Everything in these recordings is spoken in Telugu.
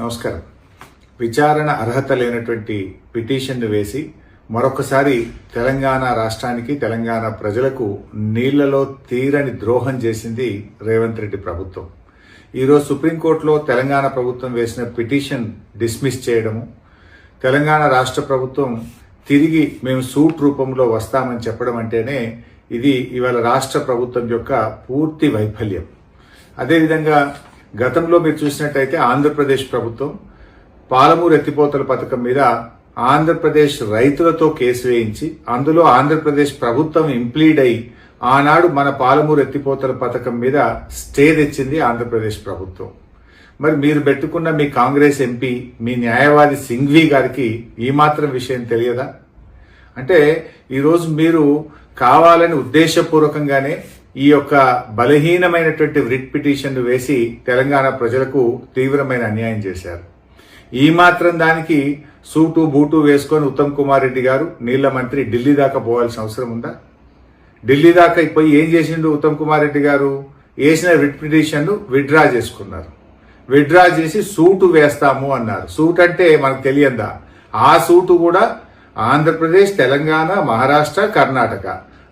నమస్కారం. విచారణ అర్హత లేనటువంటి పిటిషన్ను వేసి మరొకసారి తెలంగాణ రాష్ట్రానికి తెలంగాణ ప్రజలకు నీళ్లలో తీరని ద్రోహం చేసింది రేవంత్ రెడ్డి ప్రభుత్వం. ఈరోజు సుప్రీంకోర్టులో తెలంగాణ ప్రభుత్వం వేసిన పిటిషన్ డిస్మిస్ చేయడము, తెలంగాణ రాష్ట్ర ప్రభుత్వం తిరిగి మేము సూట్ రూపంలో వస్తామని చెప్పడం అంటేనే ఇది ఇవాళ రాష్ట్ర ప్రభుత్వం యొక్క పూర్తి వైఫల్యం. అదేవిధంగా గతంలో మీరు చూసినట్టయితే ఆంధ్రప్రదేశ్ ప్రభుత్వం పాలమూరు ఎత్తిపోతల పథకం మీద ఆంధ్రప్రదేశ్ రైతులతో కేసు వేయించి అందులో ఆంధ్రప్రదేశ్ ప్రభుత్వం ఇంప్లీడ్ అయి ఆనాడు మన పాలమూరు ఎత్తిపోతల పథకం మీద స్టే తెచ్చింది ఆంధ్రప్రదేశ్ ప్రభుత్వం. మరి మీరు పెట్టుకున్న మీ కాంగ్రెస్ ఎంపీ, మీ న్యాయవాది సింఘ్వి గారికి ఈ మాత్రం విషయం తెలియదా? అంటే ఈరోజు మీరు కావాలని ఉద్దేశపూర్వకంగానే ఈ యొక్క బలహీనమైనటువంటి రిట్ పిటిషన్ వేసి తెలంగాణ ప్రజలకు తీవ్రమైన అన్యాయం చేశారు. ఈ మాత్రం దానికి సూటు బూటు వేసుకొని ఉత్తమ్ కుమార్ రెడ్డి గారు నీళ్ల మంత్రి ఢిల్లీ దాకా పోవాల్సిన అవసరం ఉందా? ఢిల్లీ దాకా పోయి ఏం చేసిండు ఉత్తమ్ కుమార్ రెడ్డి గారు? వేసిన రిట్ పిటిషన్ విత్డ్రా చేసుకున్నారు. విత్డ్రా చేసి సూటు వేస్తాము అన్నారు. సూట్ అంటే మనకు తెలియదా? ఆ సూటు కూడా ఆంధ్రప్రదేశ్, తెలంగాణ, మహారాష్ట్ర, కర్ణాటక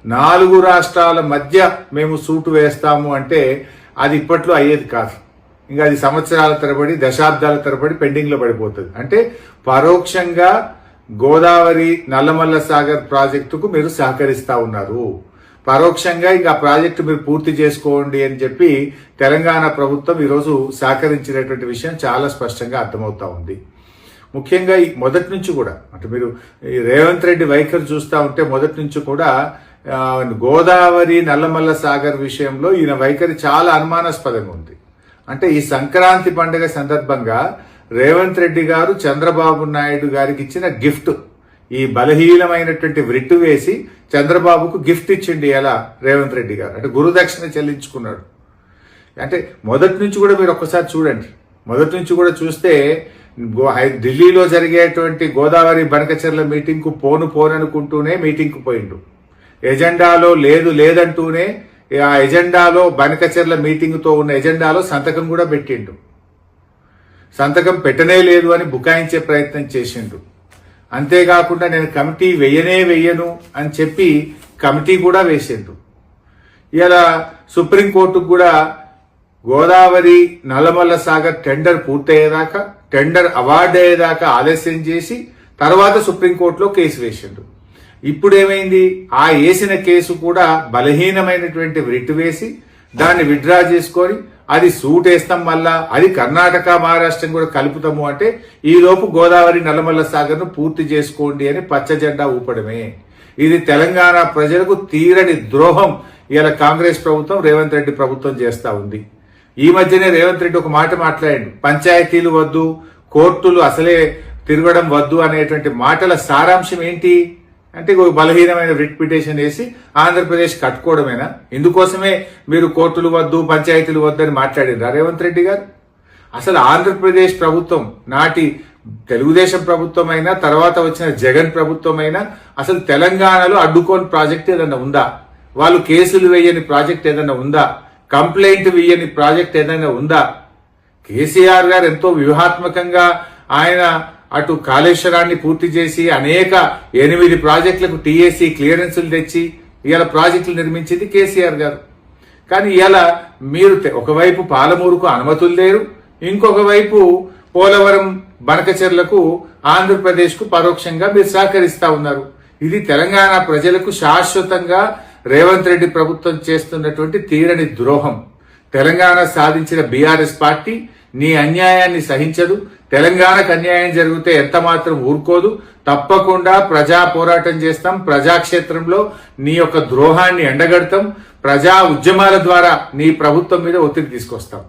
4 రాష్ట్రాల మధ్య మేము సూటు వేస్తాము అంటే అది ఇప్పట్లో అయ్యేది కాదు. ఇంకా అది సంవత్సరాల తరబడి, దశాబ్దాల తరబడి పెండింగ్ లో పడిపోతుంది. అంటే పరోక్షంగా గోదావరి నల్లమల్ల సాగర్ ప్రాజెక్టుకు మీరు సహకరిస్తా ఉన్నారు. పరోక్షంగా ఇంకా ప్రాజెక్టు మీరు పూర్తి చేసుకోండి అని చెప్పి తెలంగాణ ప్రభుత్వం ఈరోజు సహకరించినటువంటి విషయం చాలా స్పష్టంగా అర్థమవుతా ఉంది. ముఖ్యంగా మొదటి నుంచి కూడా అంటే మీరు రేవంత్ రెడ్డి వైఖరి చూస్తూ ఉంటే మొదటి నుంచి కూడా గోదావరి నల్లమల్ల సాగర్ విషయంలో ఈయన వైఖరి చాలా అనుమానాస్పదంగా ఉంది. అంటే ఈ సంక్రాంతి పండుగ సందర్భంగా రేవంత్ రెడ్డి గారు చంద్రబాబు నాయుడు గారికి ఇచ్చిన గిఫ్ట్, ఈ బలహీనమైనటువంటి వ్రిట్టు వేసి చంద్రబాబుకు గిఫ్ట్ ఇచ్చిండి ఎలా రేవంత్ రెడ్డి గారు, అంటే గురుదక్షిణ చెల్లించుకున్నాడు. అంటే మొదటి నుంచి కూడా మీరు ఒక్కసారి చూడండి. మొదటి నుంచి కూడా చూస్తే ఢిల్లీలో జరిగేటువంటి గోదావరి బనకచెర్ల మీటింగ్కు పోననుకుంటూనే మీటింగ్కు పోయిండు. ఎజెండాలో లేదంటూనే ఆ ఎజెండాలో బనకచెర్ల మీటింగ్తో ఉన్న ఎజెండాలో సంతకం కూడా పెట్టిండు. సంతకం పెట్టనే లేదు అని బుకాయించే ప్రయత్నం చేసిండు. అంతేకాకుండా నేను కమిటీ వెయ్యను అని చెప్పి కమిటీ కూడా వేసిండు. ఇలా సుప్రీంకోర్టుకు కూడా గోదావరి నల్లమల్ల సాగర్ టెండర్ పూర్తయ్యేదాకా, టెండర్ అవార్డు అయ్యేదాకా ఆలస్యం చేసి తర్వాత సుప్రీంకోర్టులో కేసు వేసిండు. ఇప్పుడేమైంది? ఆ వేసిన కేసు కూడా బలహీనమైనటువంటి రిట్ వేసి దాన్ని విత్డ్రా చేసుకొని అది సూట్ వేస్తాం, మళ్ళా అది కర్ణాటక మహారాష్ట్రం కూడా కలుపుతాము అంటే ఈ లోపు గోదావరి నల్లమల్ల సాగర్ ను పూర్తి చేసుకోండి అని పచ్చ జెండా ఊపడమే. ఇది తెలంగాణ ప్రజలకు తీరని ద్రోహం ఇలా కాంగ్రెస్ ప్రభుత్వం, రేవంత్ రెడ్డి ప్రభుత్వం చేస్తా ఉంది. ఈ మధ్యనే రేవంత్ రెడ్డి ఒక మాట మాట్లాడాడు, పంచాయతీలు వద్దు, కోర్టులు అసలే తిరగడం వద్దు అనేటువంటి మాటల సారాంశం ఏంటి అంటే బలహీనమైన రిట్ పిటిషన్ వేసి ఆంధ్రప్రదేశ్ కట్టుకోవడమేనా? ఇందుకోసమే మీరు కోర్టులు వద్దు, పంచాయతీలు వద్దు అని మాట్లాడారా రేవంత్ రెడ్డి గారు? అసలు ఆంధ్రప్రదేశ్ ప్రభుత్వం నాటి తెలుగుదేశం ప్రభుత్వం అయినా, తర్వాత వచ్చిన జగన్ ప్రభుత్వం అయినా అసలు తెలంగాణలో అడ్డుకోని ప్రాజెక్ట్ ఏదైనా ఉందా? వాళ్ళు కేసులు వేయని ప్రాజెక్ట్ ఏదైనా ఉందా? కంప్లైంట్ వేయని ప్రాజెక్ట్ ఏదైనా ఉందా? కేసీఆర్ గారు ఎంతో వ్యూహాత్మకంగా ఆయన అటు కాళేశ్వరాన్ని పూర్తి చేసి అనేక 8 ప్రాజెక్టులకు టీఏసీ క్లియరెన్సులు తెచ్చి ఇవాళ ప్రాజెక్టులు నిర్మించింది కేసీఆర్ గారు. కానీ ఇలా మీరు ఒకవైపు పాలమూరుకు అనుమతులు లేరు, ఇంకొక వైపు పోలవరం బనకచెర్లకు ఆంధ్రప్రదేశ్కు పరోక్షంగా మీరు సహకరిస్తా ఉన్నారు. ఇది తెలంగాణ ప్రజలకు శాశ్వతంగా రేవంత్ రెడ్డి ప్రభుత్వం చేస్తున్నటువంటి తీరని ద్రోహం. తెలంగాణ సాధించిన బీఆర్ఎస్ పార్టీ నీ అన్యాయాన్ని సహించదు. తెలంగాణకు అన్యాయం జరిగితే ఎంత మాత్రం ఊరుకోదు. తప్పకుండా ప్రజా పోరాటం చేస్తాం. ప్రజాక్షేత్రంలో నీ యొక్క ద్రోహాన్ని ఎండగడతాం. ప్రజా ఉద్యమాల ద్వారా నీ ప్రభుత్వం మీద ఒత్తిడి తీసుకొస్తాం.